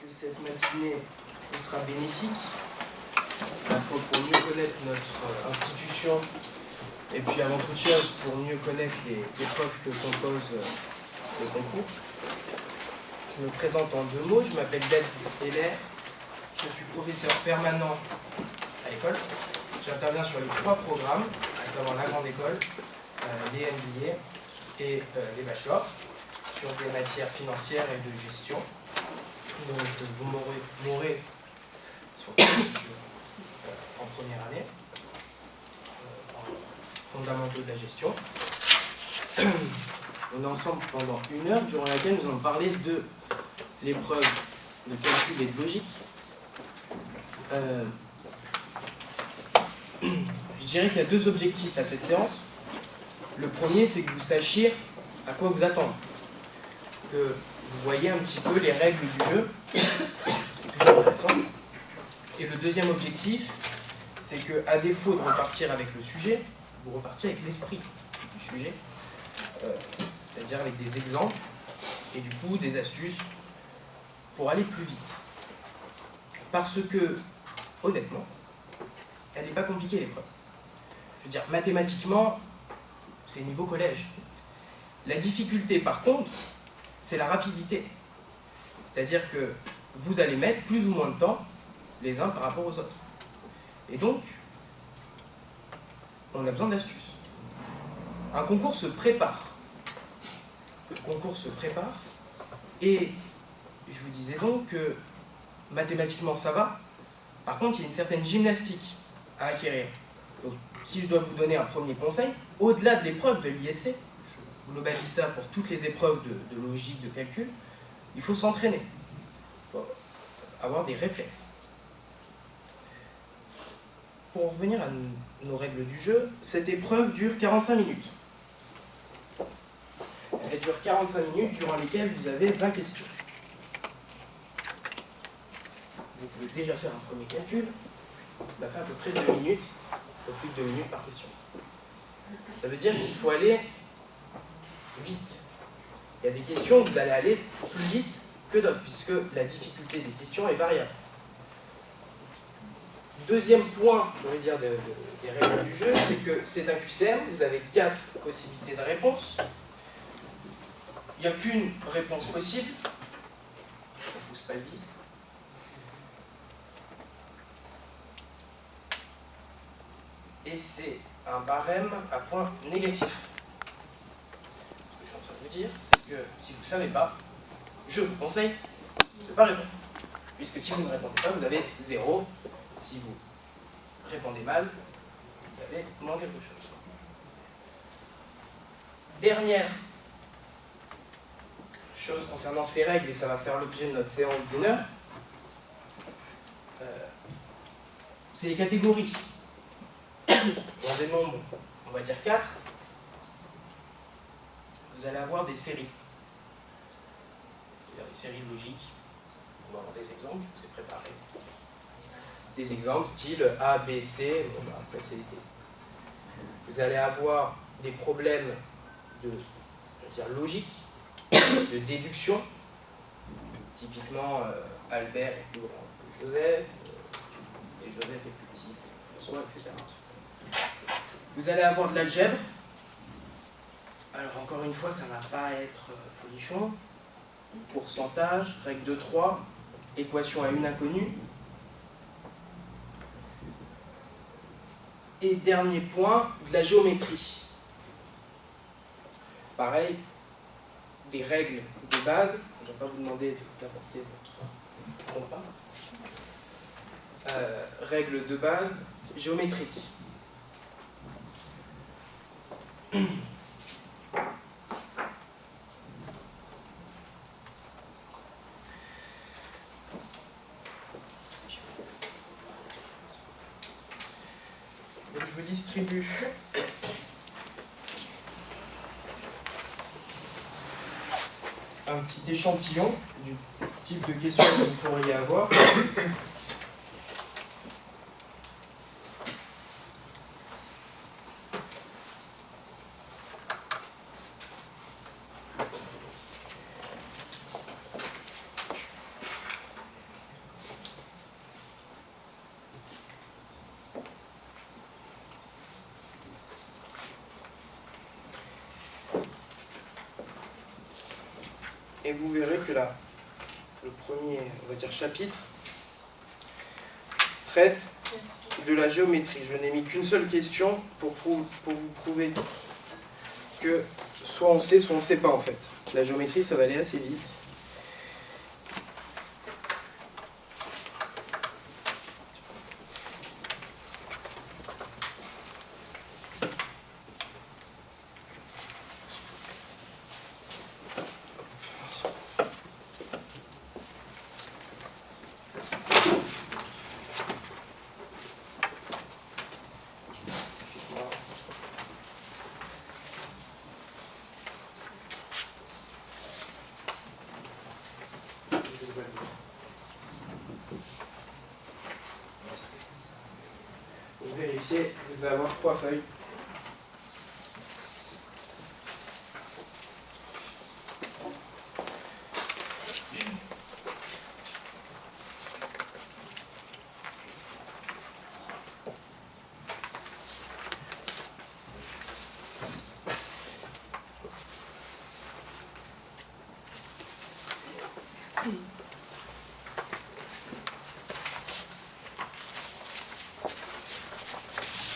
que cette matinée vous sera bénéfique, à la fois pour mieux connaître notre institution et puis avant toute chose pour mieux connaître les épreuves que compose le concours. Je me présente en 2 mots, je m'appelle David Heller, je suis professeur permanent à l'école. J'interviens sur les 3 programmes, à savoir la grande école, les MBA et les bachelors, sur des matières financières et de gestion. Donc vous m'aurez en première année, en fondamentaux de la gestion. On est ensemble pendant 1 heure, durant laquelle nous allons parler de l'épreuve de calcul et de logique. Je dirais qu'il y a 2 objectifs à cette séance. Le premier, c'est que vous sachiez à quoi vous attendre. Que vous voyez un petit peu les règles du jeu. C'est toujours intéressant. Et le deuxième objectif, c'est qu'à défaut de repartir avec le sujet, vous repartiez avec l'esprit du sujet, c'est-à-dire avec des exemples et du coup des astuces pour aller plus vite. Parce que, honnêtement, elle n'est pas compliquée l'épreuve. Je veux dire, mathématiquement, c'est niveau collège. La difficulté, par contre, c'est la rapidité. C'est-à-dire que vous allez mettre plus ou moins de temps les uns par rapport aux autres. Et donc, on a besoin d'astuces. Un concours se prépare. Le concours se prépare. Et je vous disais donc que mathématiquement, ça va. Par contre, il y a une certaine gymnastique à acquérir. Donc, si je dois vous donner un premier conseil, au-delà de l'épreuve de l'ISC, je globalise ça pour toutes les épreuves de logique, de calcul, il faut s'entraîner. Il faut avoir des réflexes. Pour revenir à nos règles du jeu, cette épreuve dure 45 minutes. Elle dure 45 minutes durant lesquelles vous avez 20 questions. Vous pouvez déjà faire un premier calcul. Ça fait à peu près 2 minutes, un peu plus de 2 minutes par question. Ça veut dire qu'il faut aller vite. Il y a des questions où vous allez aller plus vite que d'autres, puisque la difficulté des questions est variable. Deuxième point, je veux dire, des règles du jeu, c'est que c'est un QCM, vous avez 4 possibilités de réponse. Il n'y a qu'une réponse possible. Je ne pousse pas le vis. Et c'est un barème à points négatifs. Ce que je suis en train de vous dire, c'est que si vous ne savez pas, je vous conseille de ne pas répondre. Puisque si vous ne répondez pas, vous avez 0. Si vous répondez mal, vous avez moins quelque chose. Dernière chose concernant ces règles, et ça va faire l'objet de notre séance d'1 heure, c'est les catégories. Dans des nombres, on va dire 4, vous allez avoir des séries. C'est-à-dire des séries logiques. On va avoir des exemples, je vous ai préparé. Des exemples style A, B, C, on va placer les T. Vous allez avoir des problèmes de logique, de déduction. Typiquement, Albert est plus grand que Joseph, et Joseph est plus petit que François, etc. Vous allez avoir de l'algèbre. Alors encore une fois, ça ne va pas être folichon. Pourcentage, règle de 3, équation à une inconnue. Et dernier point, de la géométrie. Pareil, des règles de base. Je ne vais pas vous demander d'apporter votre compas. Règles de base géométriques. Donc je vous distribue un petit échantillon du type de questions que vous pourriez avoir. et vous verrez que là, le premier, on va dire, chapitre traite de la géométrie. Je n'ai mis qu'une seule question pour vous prouver que soit on sait, soit on ne sait pas en fait. La géométrie, ça va aller assez vite. Pour vérifier, vous devez avoir 3 feuilles.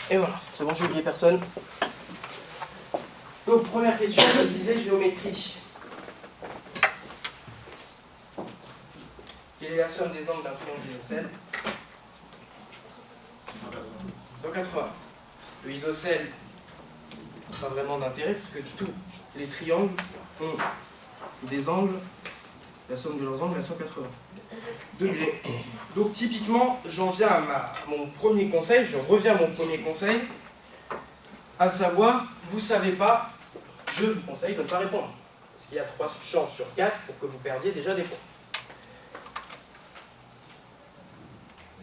Et voilà, c'est bon, j'ai oublié personne. Donc, première question, je disais géométrie. Quelle est la somme des angles d'un triangle isocèle? 180. Le isocèle, pas vraiment d'intérêt, puisque tous les triangles ont des angles, la somme de leurs angles est à 180 degrés. Donc typiquement, j'en viens à mon premier conseil, je reviens à mon premier conseil, à savoir, vous ne savez pas, je vous conseille de ne pas répondre. Parce qu'il y a 3 chances sur 4 pour que vous perdiez déjà des points.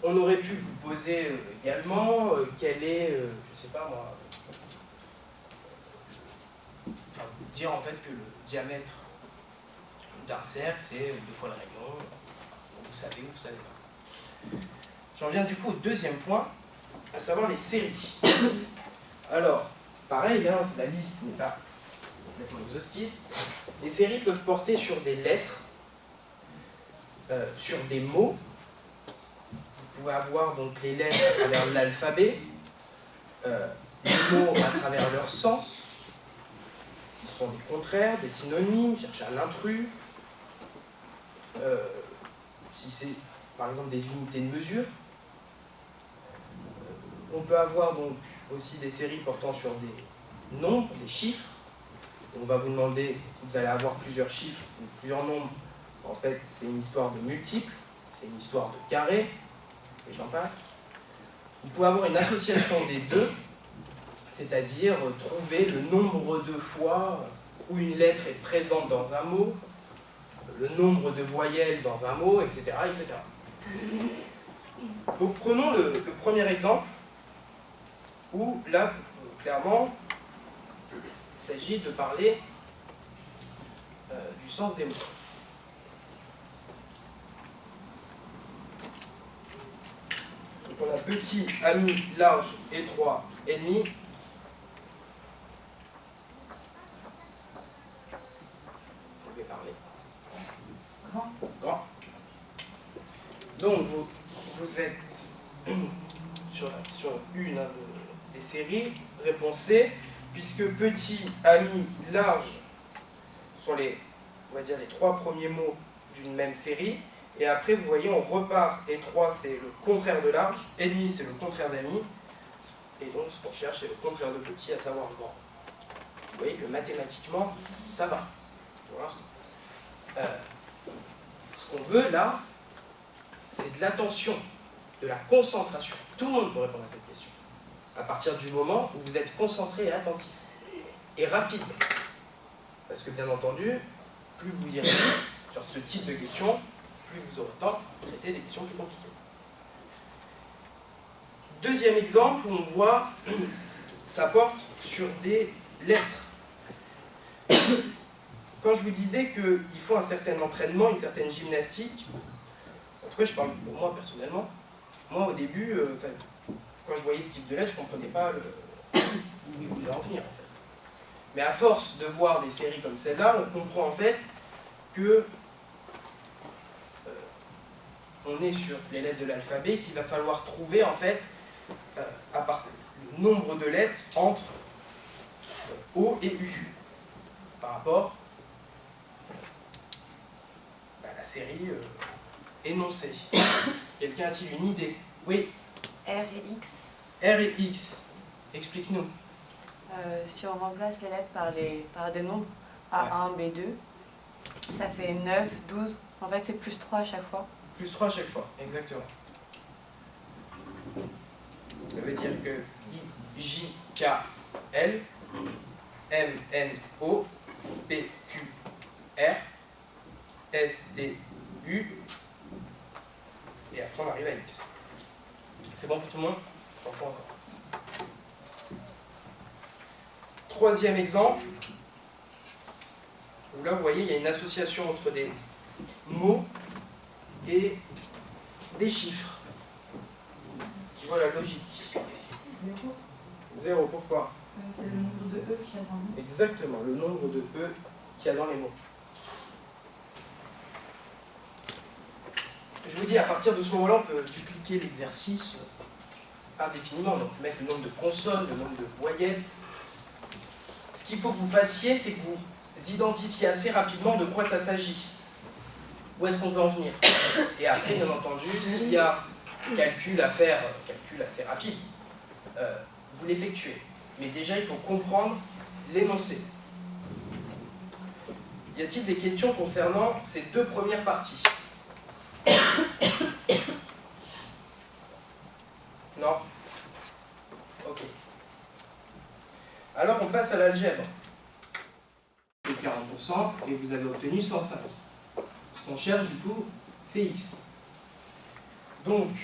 On aurait pu vous poser également quel est, je ne sais pas moi, enfin, vous dire en fait que le diamètre d'un cercle c'est 2 fois le rayon. Vous savez ou vous savez pas. J'en viens du coup au deuxième point, à savoir les séries. Alors, pareil, hein, la liste n'est pas complètement exhaustive. Les séries peuvent porter sur des lettres, sur des mots. Vous pouvez avoir donc les lettres à travers l'alphabet, les mots à travers leur sens, s'ils sont des contraires, des synonymes, chercher un intrus. Si c'est par exemple des unités de mesure. On peut avoir donc aussi des séries portant sur des nombres, des chiffres. On va vous demander, vous allez avoir plusieurs chiffres, plusieurs nombres. En fait, c'est une histoire de multiples, c'est une histoire de carrés, et j'en passe. Vous pouvez avoir une association des deux, c'est-à-dire trouver le nombre de fois où une lettre est présente dans un mot, le nombre de voyelles dans un mot, etc. etc. Donc prenons le premier exemple, où là, clairement, il s'agit de parler du sens des mots. Donc on a petit, ami, large, étroit, ennemi. Vous pouvez parler. Grand. Donc vous êtes sur une des séries, réponse C, puisque petit, ami, large sont on va dire les 3 premiers mots d'une même série, et après vous voyez on repart, étroit c'est le contraire de large, ennemi c'est le contraire d'ami, et donc ce qu'on cherche c'est le contraire de petit, à savoir grand. Vous voyez que mathématiquement ça va pour l'instant. Ce qu'on veut là, c'est de l'attention, de la concentration. Tout le monde peut répondre à cette question. À partir du moment où vous êtes concentré et attentif, et rapide. Parce que bien entendu, plus vous irez vite sur ce type de questions, plus vous aurez le temps de traiter des questions plus compliquées. Deuxième exemple, on voit, ça porte sur des lettres. Quand je vous disais qu'il faut un certain entraînement, une certaine gymnastique, en tout cas je parle pour moi personnellement, moi au début, quand je voyais ce type de lettres, je ne comprenais pas où il voulait en venir. En fait. Mais à force de voir des séries comme celle-là, on comprend en fait que on est sur les lettres de l'alphabet, qu'il va falloir trouver en fait à part le nombre de lettres entre O et U par rapport à la série énoncée. Quelqu'un a-t-il une idée? Oui. R et X. R et X. Explique-nous. Si on remplace les lettres par des nombres A1, B2, ça fait 9, 12. En fait, c'est plus 3 à chaque fois. Plus 3 à chaque fois, exactement. Ça veut dire que I, J, K, L, M, N, O, P, Q, R, S, T, U, et après on arrive à X. C'est bon pour tout le monde? J'en fais encore. Troisième exemple, où là vous voyez il y a une association entre des mots et des chiffres. Tu vois la logique. 0, pourquoi? C'est le nombre de E qu'il y a dans le mot. Exactement, le nombre de E qu'il y a dans les mots. Je vous dis, à partir de ce moment-là, on peut dupliquer l'exercice indéfiniment. Donc mettre le nombre de consonnes, le nombre de voyelles. Ce qu'il faut que vous fassiez, c'est que vous identifiez assez rapidement de quoi ça s'agit. Où est-ce qu'on veut en venir? Et après, bien entendu, s'il y a calcul à faire, calcul assez rapide, vous l'effectuez. Mais déjà, il faut comprendre l'énoncé. Y a-t-il des questions concernant ces deux premières parties? Non? Ok. Alors, on passe à l'algèbre. C'est 40% et vous avez obtenu 105. Ce qu'on cherche, du coup, c'est x. Donc,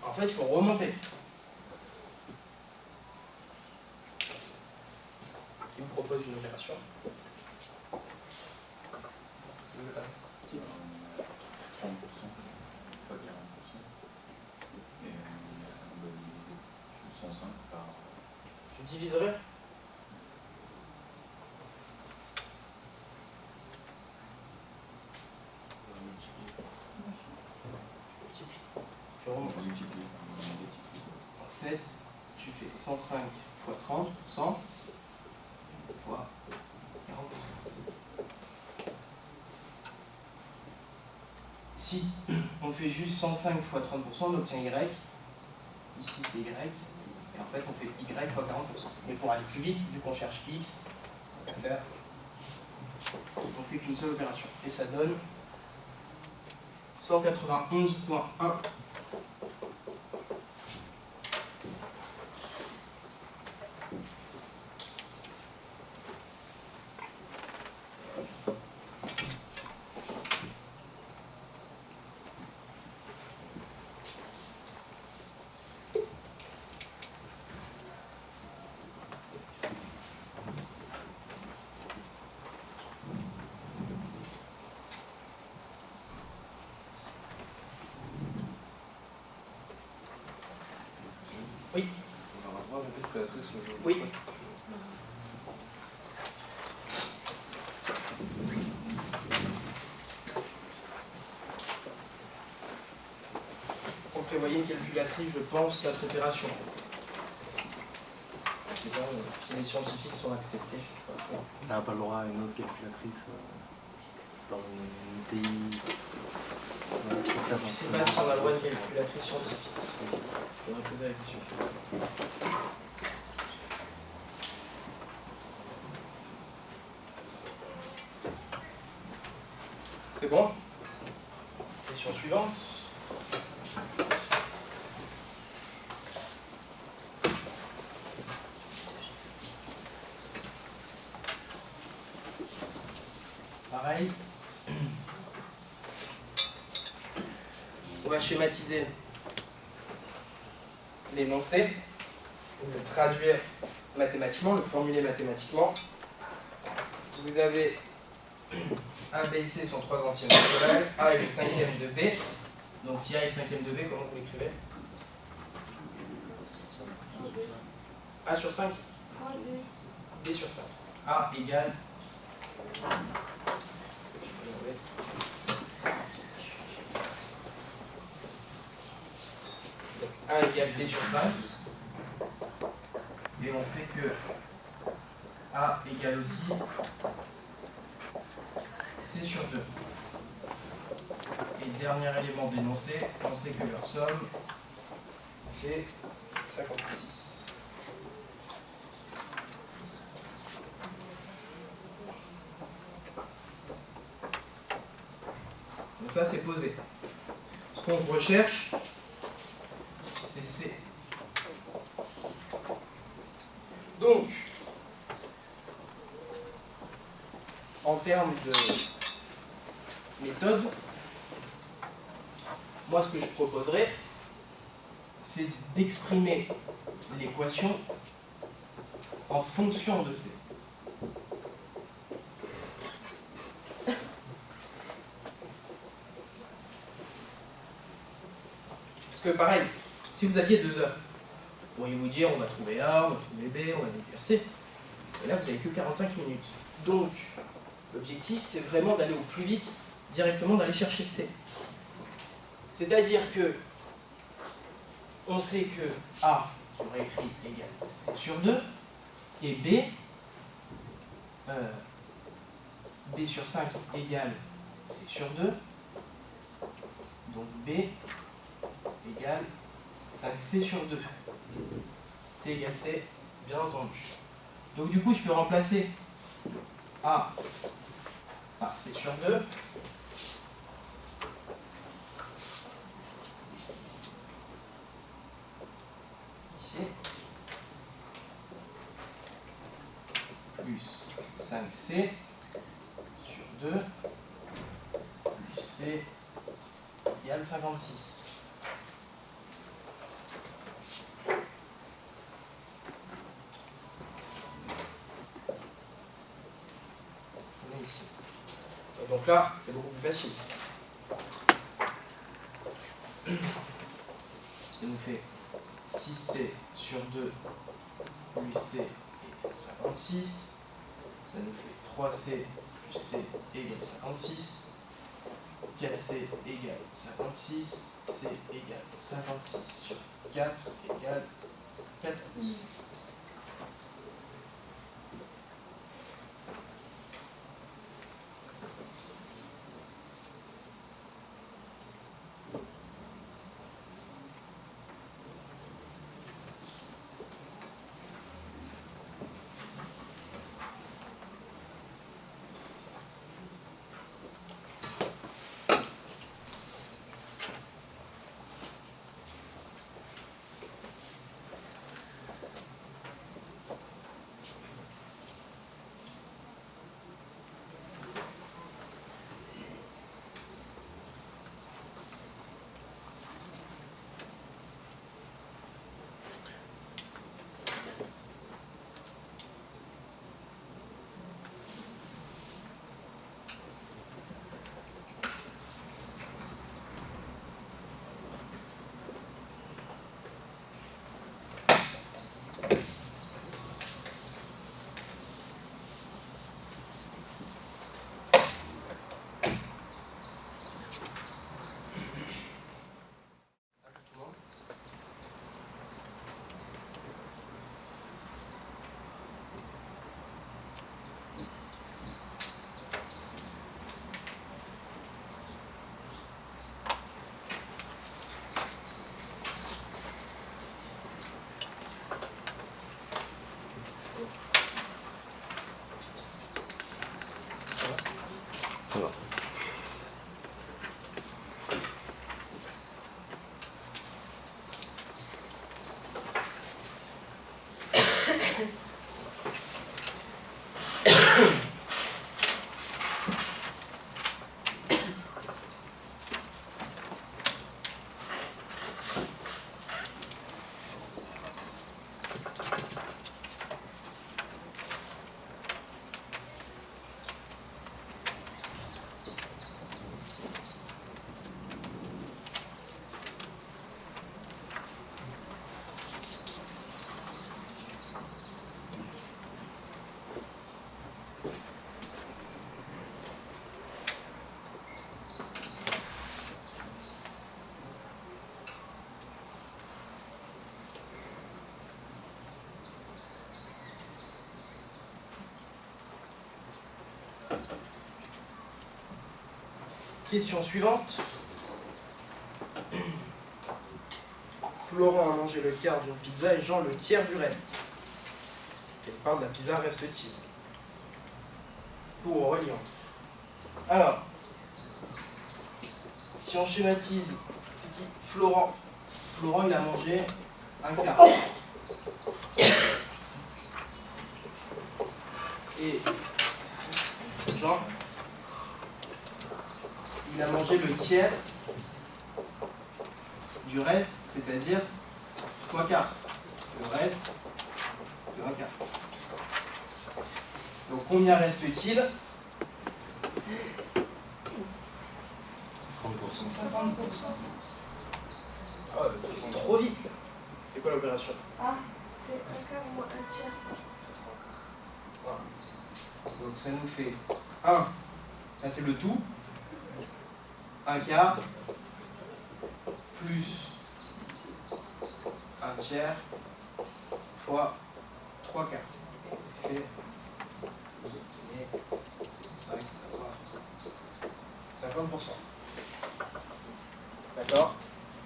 en fait, il faut remonter. Qui me propose une opération? 30%, pas 40%. Et on va diviser 105 par... Tu diviserais? Tu remontes. On va multiplier par le négatif. En fait, tu fais 105 fois 30% fois 40%. Si on fait juste 105 fois 30%, on obtient Y. Ici, c'est Y. Et en fait, on fait Y fois 40%. Mais pour aller plus vite, vu qu'on cherche X, on va faire... On fait qu'une seule opération. Et ça donne 191.1. Oui. Oui. On prévoyait une calculatrice, je pense, 4 opérations. C'est bon, si les scientifiques sont acceptés, je sais pas. On n'a pas le droit à une autre calculatrice dans une TI. Je ne sais pas si on a le droit à une calculatrice scientifique. Il faudrait poser la question. C'est bon? Question suivante. Pareil. On va schématiser l'énoncé, le traduire mathématiquement, le formuler mathématiquement. Vous avez A, B et C sont 3 entiers naturels, A est le 5e de B. Donc si A est le 5e de B, comment vous l'écrivez? A sur 5? B sur 5. A égale 1 égale B sur 5. Et on sait que A égale aussi C sur 2. Et dernier élément d'énoncé, on sait que leur somme fait 56. Donc ça c'est posé. Ce qu'on recherche, c'est C. Donc, en termes de méthode, moi ce que je proposerais, c'est d'exprimer l'équation en fonction de C. Parce que pareil, si vous aviez 2 heures, vous pourriez vous dire on va trouver A, on va trouver B, on va déduire C. Et là vous n'avez que 45 minutes. Donc l'objectif c'est vraiment d'aller au plus vite, directement d'aller chercher C. C'est-à-dire que on sait que A, qui aurait écrit égale C sur 2, et B, B sur 5 égale C sur 2, donc B égale 5C sur 2. C égale C, bien entendu. Donc du coup, je peux remplacer A par C sur 2. Ici. Plus 5C sur 2 plus C égale 56. On est ici. Et donc là, c'est beaucoup plus facile. Ça nous fait 6C sur 2 plus C égale 56. Ça nous fait 3C plus C égale 56. 4C égale 56. C égale 56 sur 4 égale 4. Ça va. Question suivante. Florent a mangé le quart d'une pizza et Jean le tiers du reste. Quelle part de la pizza reste-t-il? Pour Aurélien. Alors, si on schématise, c'est qui? Florent. Florent, il a mangé un quart. Et Jean, il a mangé le tiers du reste, c'est-à-dire 3 quarts. Le reste, de 1 quart. Donc combien reste-t-il? 50%. 50%. Oh, trop vite. C'est quoi l'opération? Ah, c'est un quart moins un tiers. Voilà. Donc ça nous fait 1, ça c'est le tout, 1 quart, plus 1 tiers, fois 3 quarts. Fait 5, ça va 50%. D'accord?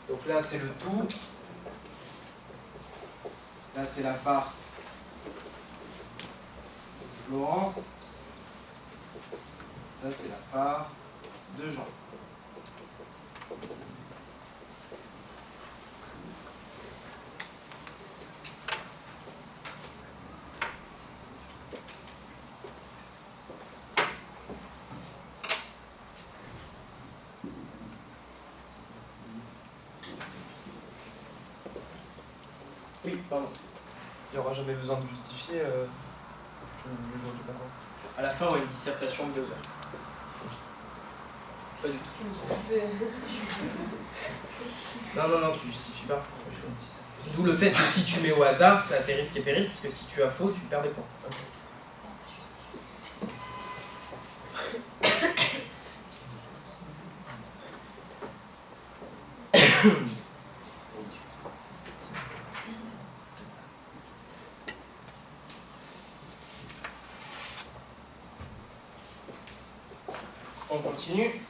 Donc là c'est le tout, là c'est la part de Laurent, ça c'est la part de Jean. Oui, pardon. Il n'y aura jamais besoin de justifier le jour du concours. À la fin, on a une dissertation de 2 heures. Pas du tout. Non, tu justifies pas. D'où le fait que si tu mets au hasard, c'est à tes risques et périls, parce que si tu as faux, tu perds des points. On continue.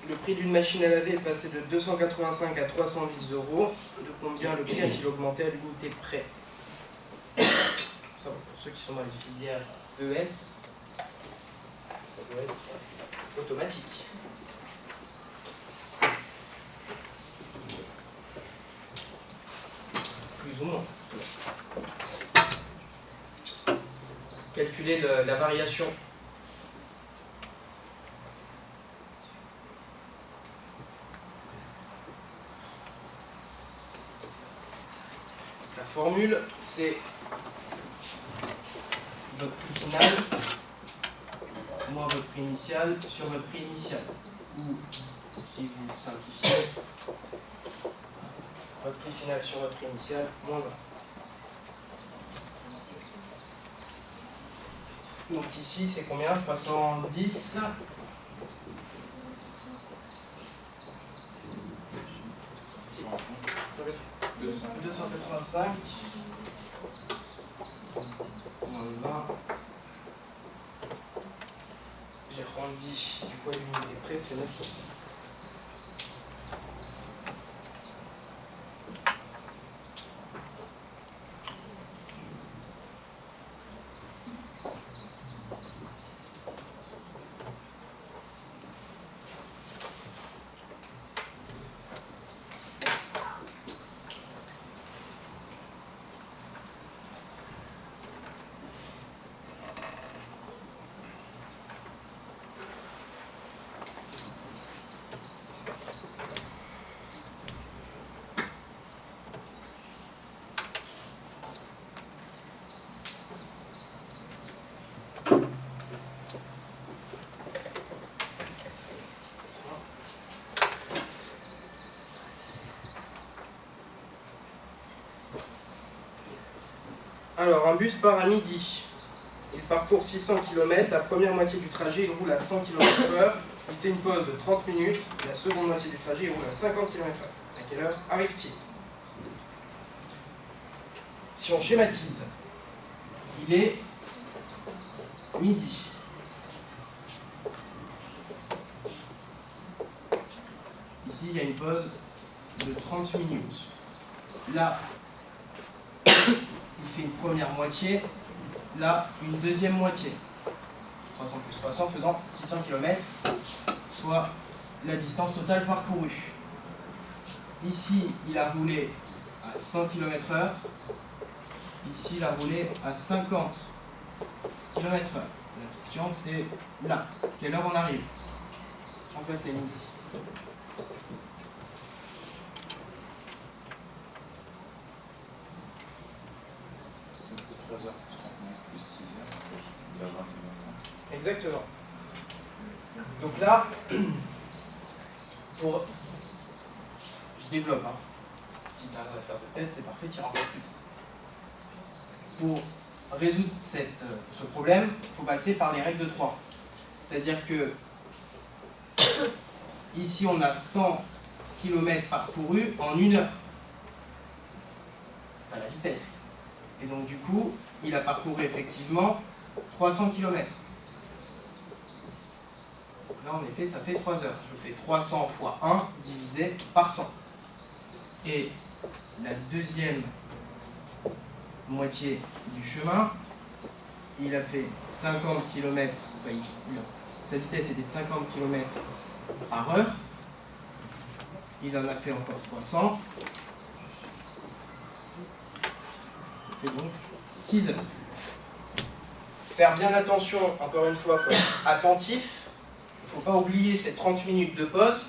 Le prix d'une machine à laver est passé de 285 à 310 €. De combien le prix a-t-il augmenté à l'unité près? Ça, pour ceux qui sont dans les filières ES, ça doit être automatique. Plus ou moins. Calculer la variation. La formule, c'est votre prix final moins votre prix initial sur votre prix initial. Ou, si vous simplifiez, votre prix final sur votre prix initial moins 1. Donc ici, c'est combien? 310. Si. 285. Moins 20. J'ai arrondi du poids de l'unité près, c'est 9%. Alors, un bus part à midi. Il parcourt 600 km. La première moitié du trajet, il roule à 100 km/h. Il fait une pause de 30 minutes. La seconde moitié du trajet, il roule à 50 km/h. À quelle heure arrive-t-il? Si on schématise, il est midi. y a une pause de 30 minutes. Là, il fait une première moitié, là, une deuxième moitié. 300 plus 300 faisant 600 km, soit la distance totale parcourue. Ici, il a roulé à 100 km/h. Ici, il a roulé à 50 km/h. La question, c'est là. Quelle heure on arrive? Je remplace les midi. C'est 3 heures plus 30 minutes plus 6 heures. Il va avoir une heure Exactement. Donc là, je développe. Hein. Si tu arrives à faire de tête, c'est parfait, tu iras encore plus vite. Pour résoudre ce problème, il faut passer par les règles de 3. C'est-à-dire que ici, on a 100 km parcourus en 1 heure. Enfin, la vitesse. Et donc, du coup, il a parcouru effectivement 300 km. Là, en effet, ça fait 3 heures. Je fais 300 fois 1 divisé par 100. Et la deuxième moitié du chemin, il a fait 50 km. Sa vitesse était de 50 km par heure. Il en a fait encore 300. Ça fait donc 6 heures. Faire bien attention, encore une fois, il faut être attentif. Il ne faut pas oublier ces 30 minutes de pause.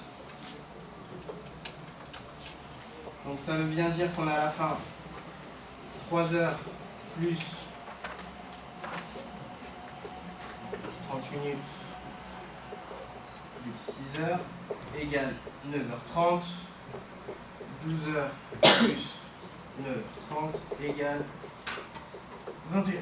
Donc ça veut bien dire qu'on a à la fin 3 heures plus 30 minutes plus 6 heures égale 9h30. 12 heures plus 9h30 égale 21h30.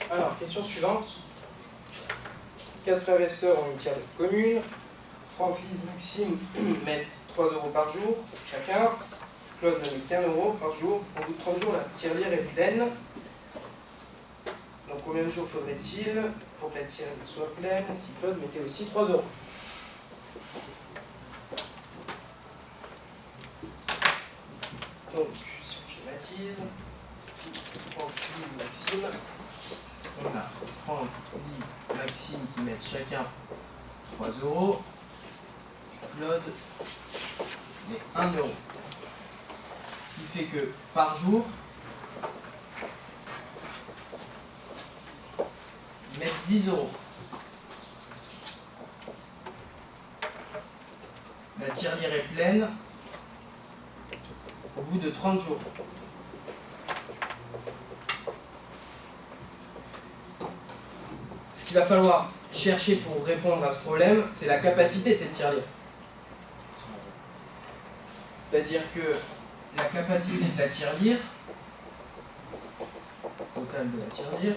Alors, question suivante. 4 frères et sœurs ont une tiers de commune. Franck, Lise, Maxime mettent 3 € par jour chacun. Claude ne met qu'1 € par jour. Au bout de 30 jours, la tirelire est pleine. Donc combien de jours faudrait-il pour que la tirelire soit pleine si Claude mettait aussi 3 €? Donc, si on schématise, Franck, Lise, Maxime, on a Franck, Lise, Maxime qui mettent chacun 3 €. Claude met 1 €. Ce qui fait que par jour, ils mettent 10 €. tirelire est pleine au bout de 30 jours. Ce qu'il va falloir chercher pour répondre à ce problème, c'est la capacité de cette tirelire. C'est-à-dire que la capacité de la tirelire, total de la tirelire,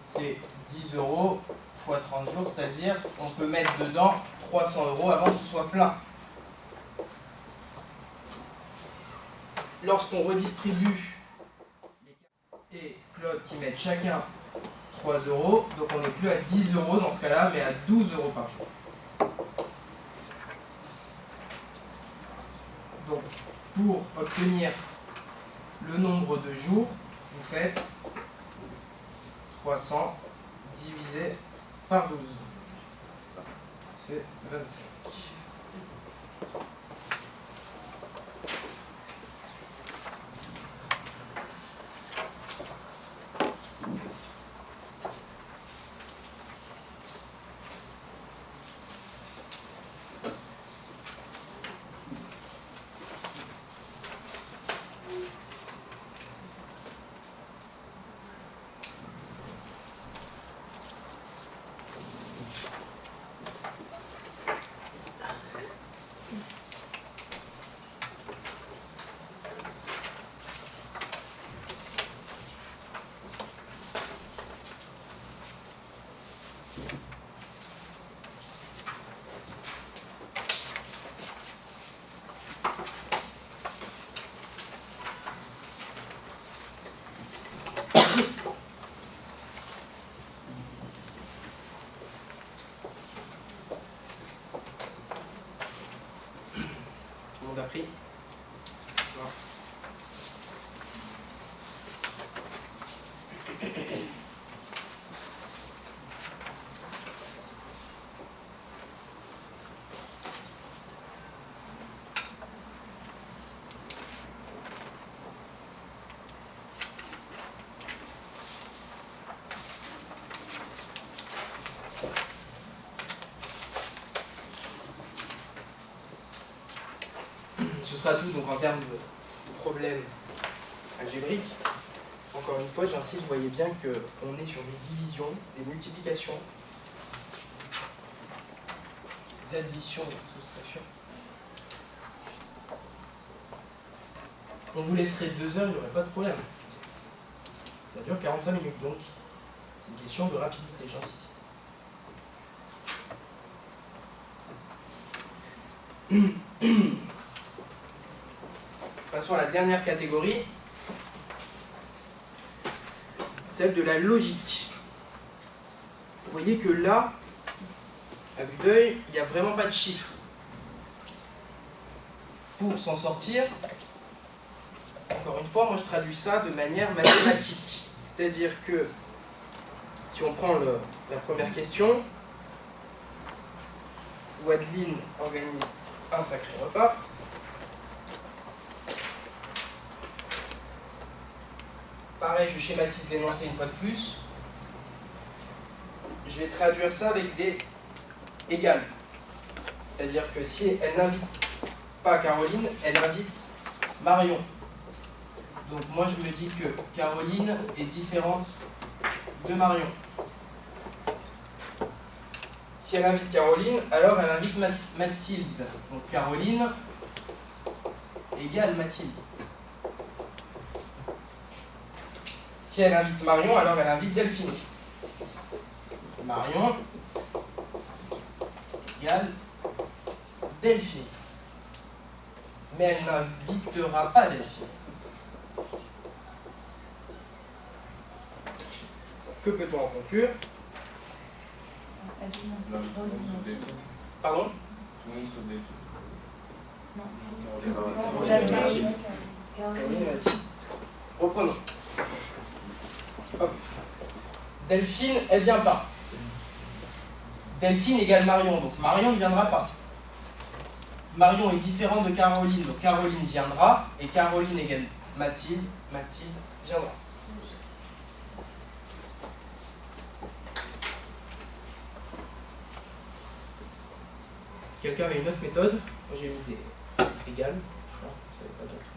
c'est 10 € fois 30 jours, c'est-à-dire on peut mettre dedans 300 € avant que ce soit plein. Lorsqu'on redistribue et Claude qui mettent chacun 3 €, donc on n'est plus à 10 € dans ce cas-là, mais à 12 € par jour. Donc, pour obtenir le nombre de jours, vous faites 300 divisé par 12. Ça fait 25. Appris. Non. Ce sera tout donc en termes de problèmes algébriques. Encore une fois, j'insiste, vous voyez bien qu'on est sur des divisions, des multiplications, des additions, des soustractions. On vous laisserait 2 heures, il n'y aurait pas de problème. Ça dure 45 minutes, donc c'est une question de rapidité, j'insiste. Passons à la dernière catégorie, celle de la logique. Vous voyez que là, à vue d'œil, il n'y a vraiment pas de chiffre. Pour s'en sortir, encore une fois, moi je traduis ça de manière mathématique. C'est-à-dire que, si on prend la première question, Wadeline organise un sacré repas. Pareil, je schématise l'énoncé une fois de plus. Je vais traduire ça avec des égales. C'est-à-dire que si elle n'invite pas Caroline, elle invite Marion. Donc moi je me dis que Caroline est différente de Marion. Si elle invite Caroline, alors elle invite Mathilde. Donc Caroline égale Mathilde. Si elle invite Marion, alors elle invite Delphine. Marion égale Delphine. Mais elle n'invitera pas Delphine. Que peut-on en conclure? Pardon? Reprenons. Hop. Delphine, elle vient pas. Delphine égale Marion, donc Marion ne viendra pas. Marion est différente de Caroline, donc Caroline viendra, et Caroline égale Mathilde, Mathilde viendra. Quelqu'un avait une autre méthode? Moi j'ai mis des égales, je crois. Vous savez pas d'autres.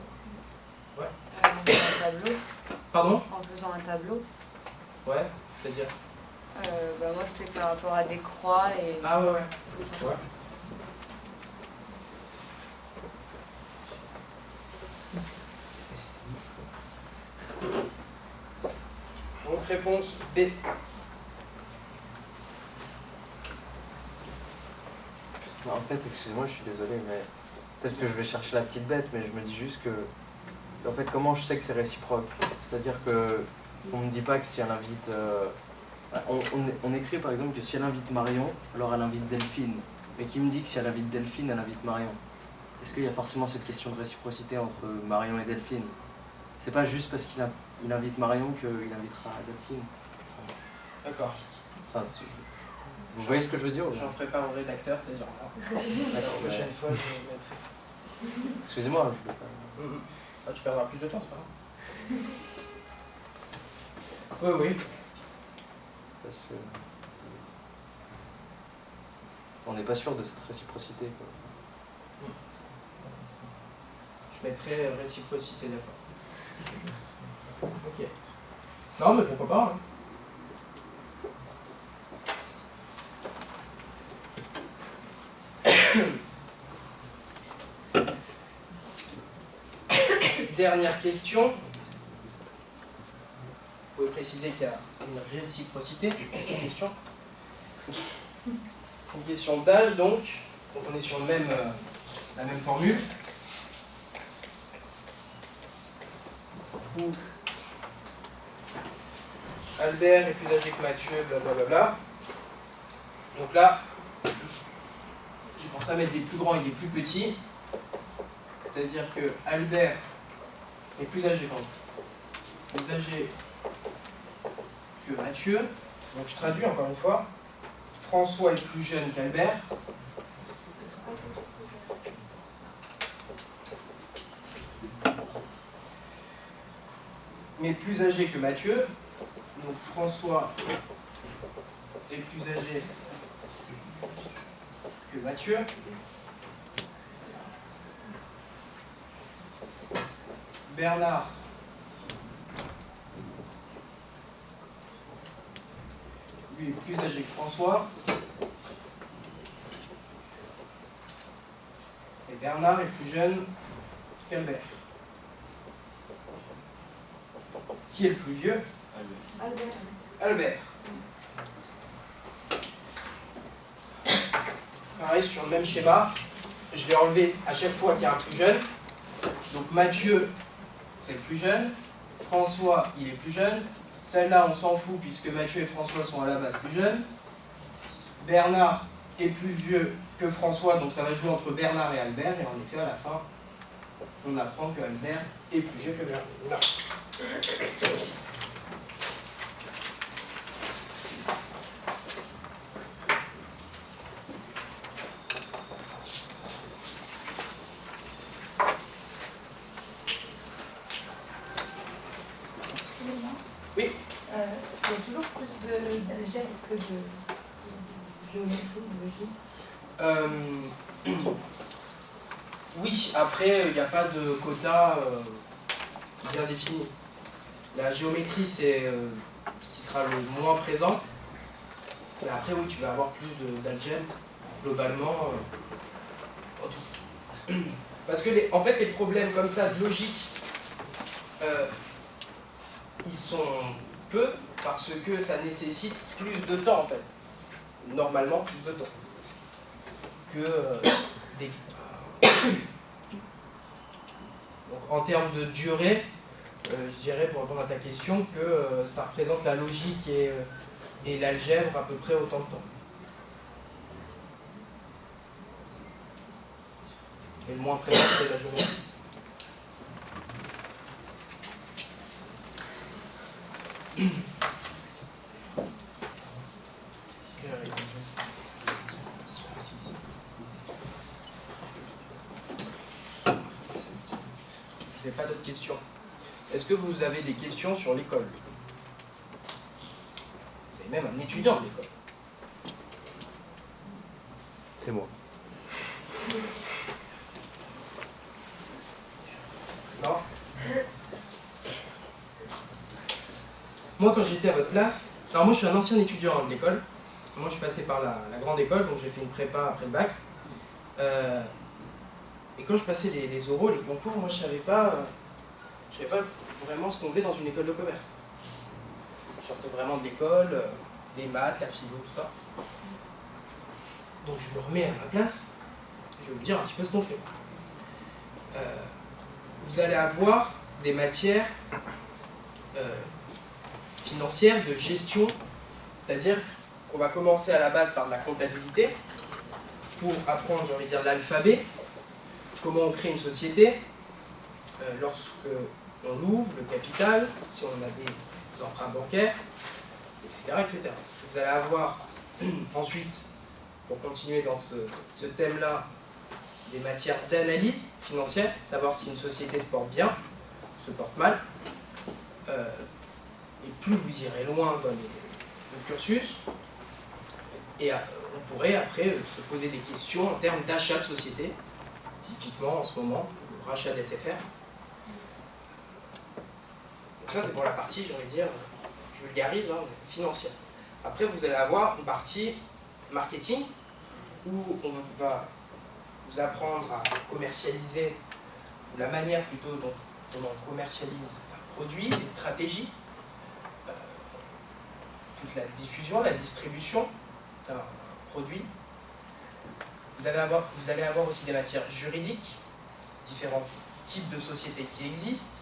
Ouais. En faisant un tableau. Pardon? En faisant un tableau. Ouais, c'est-à-dire? Moi c'était par rapport à des croix et. Ah ouais. Donc réponse B. Non, en fait, excusez-moi, je suis désolé, mais peut-être que je vais chercher la petite bête, mais je me dis juste que, en fait, comment je sais que c'est réciproque? C'est-à-dire que on me dit pas que si elle invite, on écrit par exemple que si elle invite Marion, alors elle invite Delphine, mais qui me dit que si elle invite Delphine, elle invite Marion? Est-ce qu'il y a forcément cette question de réciprocité entre Marion et Delphine? C'est pas juste parce qu'il invite Marion qu'il invitera Delphine. D'accord. Enfin, vous voyez ce que je veux dire ou pas? J'en ferai pas un rédacteur, c'est-à-dire la D'accord, prochaine fois je mettrai ça. excusez-moi, je veux pas. Ah, tu perdras plus de temps, c'est pas grave. Oui. Parce que on n'est pas sûr de cette réciprocité, quoi. Je mettrai réciprocité, d'accord. Ok. Non, mais pourquoi pas, hein. Dernière question. Vous pouvez préciser qu'il y a une réciprocité, c'est une question. C'est une question d'âge, donc on est sur la même formule. Où Albert est plus âgé que Mathieu, blablabla. Donc là, j'ai pensé à mettre des plus grands et des plus petits. C'est-à-dire que Albert est plus âgé, plus âgé que Mathieu. Donc je traduis encore une fois. François est plus jeune qu'Albert. Mais plus âgé que Mathieu. Donc François est plus âgé que Mathieu. Bernard lui est plus âgé que François. Et Bernard est plus jeune qu'Albert. Qui est le plus vieux? Albert. Pareil, sur le même schéma, je vais enlever à chaque fois qu'il y a un plus jeune. Donc Mathieu, c'est le plus jeune. François, il est plus jeune. Celle-là, on s'en fout puisque Mathieu et François sont à la base plus jeunes. Bernard est plus vieux que François, donc ça va jouer entre Bernard et Albert. Et en effet, à la fin, on apprend que Albert est plus vieux que Bernard. Oui. Il y a toujours plus d'algèbre que de géométrie, de logique. Oui, après, il n'y a pas de quota bien défini. La géométrie, c'est ce qui sera le moins présent. Mais après, oui, tu vas avoir plus d'algèbre, globalement, en tout. Parce que, en fait, les problèmes comme ça, de logique, ils sont peu parce que ça nécessite plus de temps, en fait. Normalement, plus de temps que des... Donc, en termes de durée, je dirais, pour répondre à ta question, que ça représente la logique et l'algèbre à peu près autant de temps. Et le moins présent, c'est la géométrie. Je n'ai pas d'autres questions. Est-ce que vous avez des questions sur l'école? Et même un étudiant de l'école. C'est moi. moi, quand j'étais à votre place, alors moi, je suis un ancien étudiant de l'école. Moi, je suis passé par la grande école, donc j'ai fait une prépa après le bac. Et quand je passais les oraux, les concours, moi, je savais pas vraiment ce qu'on faisait dans une école de commerce. Je sortais vraiment de l'école, les maths, la philo, tout ça. Donc, je me remets à ma place. Je vais vous dire un petit peu ce qu'on fait. Vous allez avoir des matières financières de gestion, c'est-à-dire qu'on va commencer à la base par de la comptabilité pour apprendre, j'ai envie de dire, l'alphabet, comment on crée une société, lorsque on l'ouvre, le capital, si on a des emprunts bancaires, etc., etc. Vous allez avoir ensuite, pour continuer dans ce thème-là, des matières d'analyse financière, savoir si une société se porte bien, se porte mal. Et plus vous irez loin dans le cursus, et on pourrait après se poser des questions en termes d'achat de société, typiquement en ce moment, le rachat d'SFR. Donc ça c'est pour la partie, j'ai envie de dire, je vulgarise, hein, financière. Après vous allez avoir une partie marketing, où on va vous apprendre à commercialiser, ou la manière plutôt dont on commercialise un produit, les stratégies, toute la diffusion, la distribution d'un produit. Vous allez avoir aussi des matières juridiques, différents types de sociétés qui existent,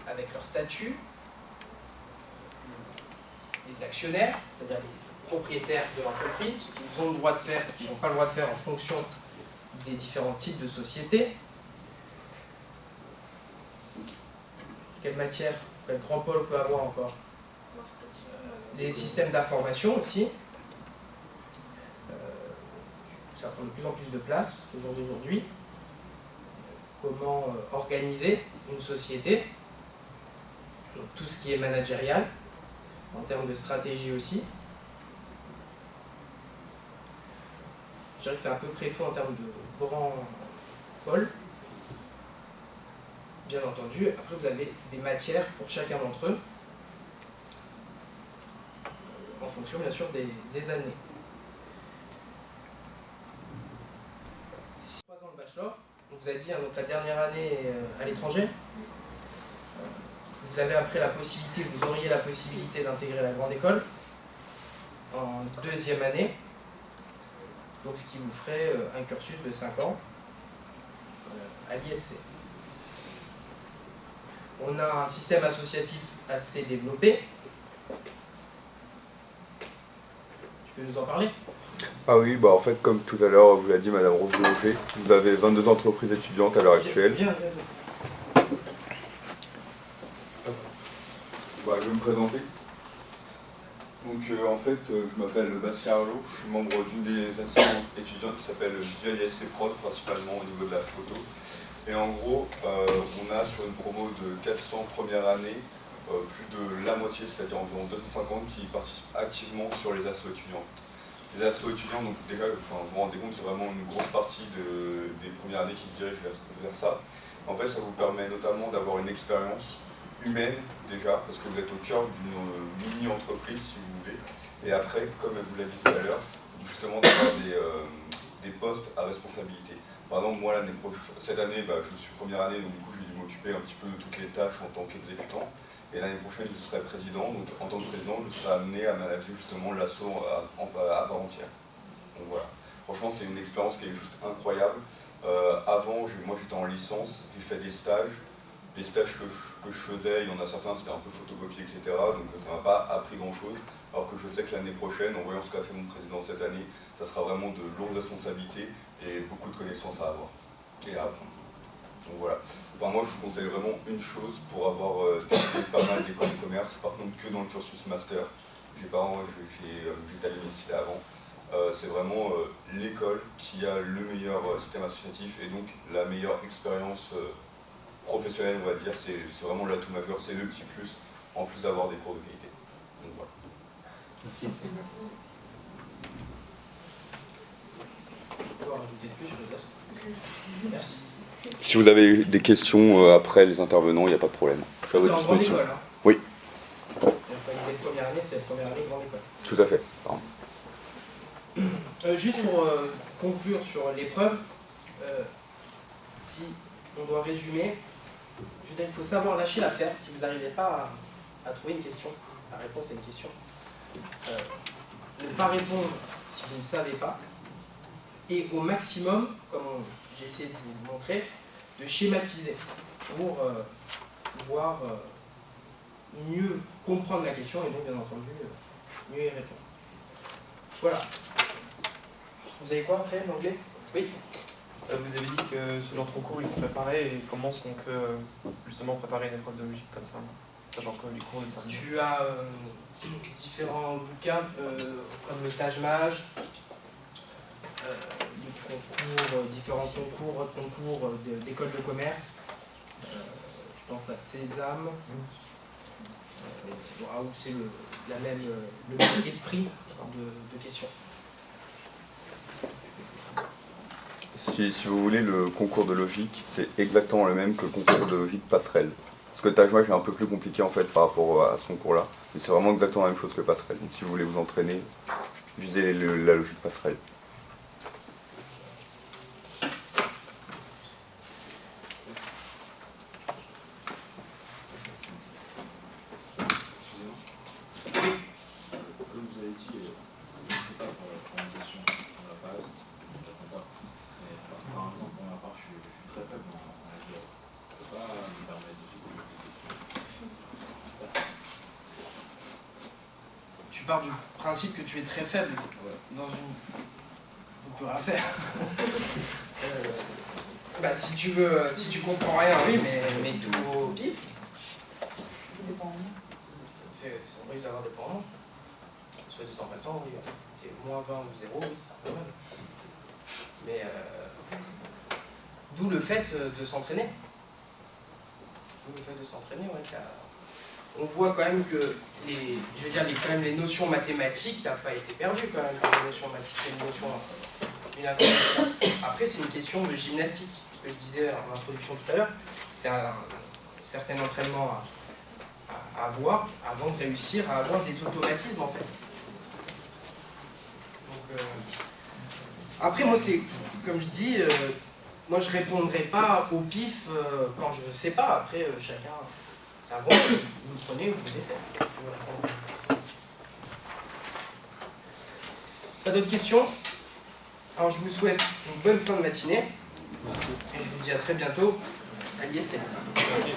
avec leur statut, les actionnaires, c'est-à-dire les propriétaires de l'entreprise, ce qu'ils ont le droit de faire, ce qu'ils n'ont pas le droit de faire en fonction des différents types de sociétés. Quelle matière, quel grand pôle peut avoir encore? Les systèmes d'information aussi. Ça prend de plus en plus de place au jour d'aujourd'hui. Comment organiser une société, donc tout ce qui est managérial, en termes de stratégie aussi. Je dirais que c'est à peu près tout en termes de grands pôles. Bien entendu, après vous avez des matières pour chacun d'entre eux, en fonction bien sûr des années. 3 ans de bachelor, on vous a dit, hein, donc la dernière année à l'étranger. Vous avez après vous auriez la possibilité d'intégrer la grande école en 2e année, donc ce qui vous ferait un cursus de 5 ans à l'ISC. On a un système associatif assez développé. Tu peux nous en parler? Ah oui, bah en fait, comme tout à l'heure vous l'a dit Madame Roger, vous avez 22 entreprises étudiantes à l'heure actuelle. Bien. Bah, je vais me présenter. Donc en fait, je m'appelle Bastien Arlot, je suis membre d'une des associations étudiantes qui s'appelle Visual ISC Prod, principalement au niveau de la photo. Et en gros, on a sur une promo de 400 première année, plus de la moitié, c'est-à-dire environ 250 qui participent activement sur les assos étudiantes. Les assos étudiants, donc déjà, vous vous rendez compte, c'est vraiment une grosse partie des premières années qui se dirigent vers ça. En fait, ça vous permet notamment d'avoir une expérience humaine déjà, parce que vous êtes au cœur d'une mini-entreprise si vous voulez. Et après, comme elle vous l'a dit tout à l'heure, justement d'avoir des postes à responsabilité. Par exemple, moi cette année, je suis première année, donc du coup j'ai dû m'occuper un petit peu de toutes les tâches en tant qu'exécutant. Et l'année prochaine, je serai président, donc en tant que président, je serai amené à manager justement l'asso à part entière. Donc voilà. Franchement, c'est une expérience qui est juste incroyable. Avant, moi j'étais en licence, j'ai fait des stages. Les stages que je faisais, il y en a certains, c'était un peu photocopié, etc. Donc ça ne m'a pas appris grand-chose. Alors que je sais que l'année prochaine, en voyant ce qu'a fait mon président cette année, ça sera vraiment de lourdes responsabilités et beaucoup de connaissances à avoir et à apprendre. Donc voilà. Enfin, moi, je vous conseille vraiment une chose pour avoir testé pas mal d'écoles de commerce, par contre que dans le cursus master. J'étais à l'université avant. C'est vraiment l'école qui a le meilleur système associatif et donc la meilleure expérience professionnelle, on va dire. C'est vraiment l'atout majeur, c'est le petit plus, en plus d'avoir des cours de qualité. Donc voilà. Merci. Merci. Si vous avez des questions après les intervenants, il n'y a pas de problème. Je suis à votre T'es en grande disposition. école, hein? Oui. premières années, c'est la première année grande école. Tout à fait. Pardon. Juste pour conclure sur l'épreuve, si on doit résumer, je veux dire, il faut savoir lâcher l'affaire si vous n'arrivez pas à trouver une question, la réponse à une question. Ne pas répondre si vous ne savez pas. Et au maximum, comme j'ai essayé de vous montrer, de schématiser pour pouvoir mieux comprendre la question et donc bien entendu mieux y répondre. Voilà. Vous avez quoi après, l'anglais? Oui. Vous avez dit que ce genre de concours il se préparait et comment est-ce qu'on peut justement préparer une épreuve de logique comme ça, sachant que les cours de terminale. Tu as différents bouquins comme le Taj Mahal, différents concours d'école de commerce. Je pense à Sésame, où c'est le même esprit de questions. Si vous voulez, le concours de logique, c'est exactement le même que le concours de logique passerelle. Parce que Taj Mahal est un peu plus compliqué en fait par rapport à ce concours-là. Mais c'est vraiment exactement la même chose que passerelle. Donc si vous voulez vous entraîner, visez la logique passerelle. Comme vous avez dit, je ne sais pas pour une question sur la base, je ne réponds pas. Mais par exemple, pour ma part, je suis très faible en algèbre. Je ne peux pas me permettre de se poser des questions. Tu pars du principe que tu es très faible dans une... On peut rien faire. Bah, si tu comprends rien, oui, mais tout au pif. On risque d'avoir des points. Soit dit en passant, oui, c'est moins 20 ou 0, oui, c'est un peu mal. Mais d'où le fait de s'entraîner. Ouais, on voit quand même que les notions mathématiques, t'as pas été perdu quand même par les notions mathématiques, une introduction. Après, c'est une question de gymnastique. Ce que je disais en introduction tout à l'heure, c'est un certain entraînement à avoir avant de réussir à avoir des automatismes en fait. Donc, après, moi, c'est comme je dis, moi je répondrai pas au pif quand je ne sais pas. Après, chacun, c'est un bon, vous le prenez ou vous le laissez. Pas d'autres questions? Alors, je vous souhaite une bonne fin de matinée. Merci. Et je vous dis à très bientôt à l'ISL. Merci.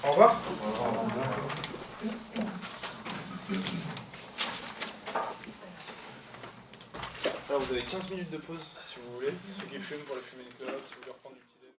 Au revoir. Alors vous avez 15 minutes de pause si vous voulez, ceux qui fument pour les fumer une clope, si vous voulez reprendre.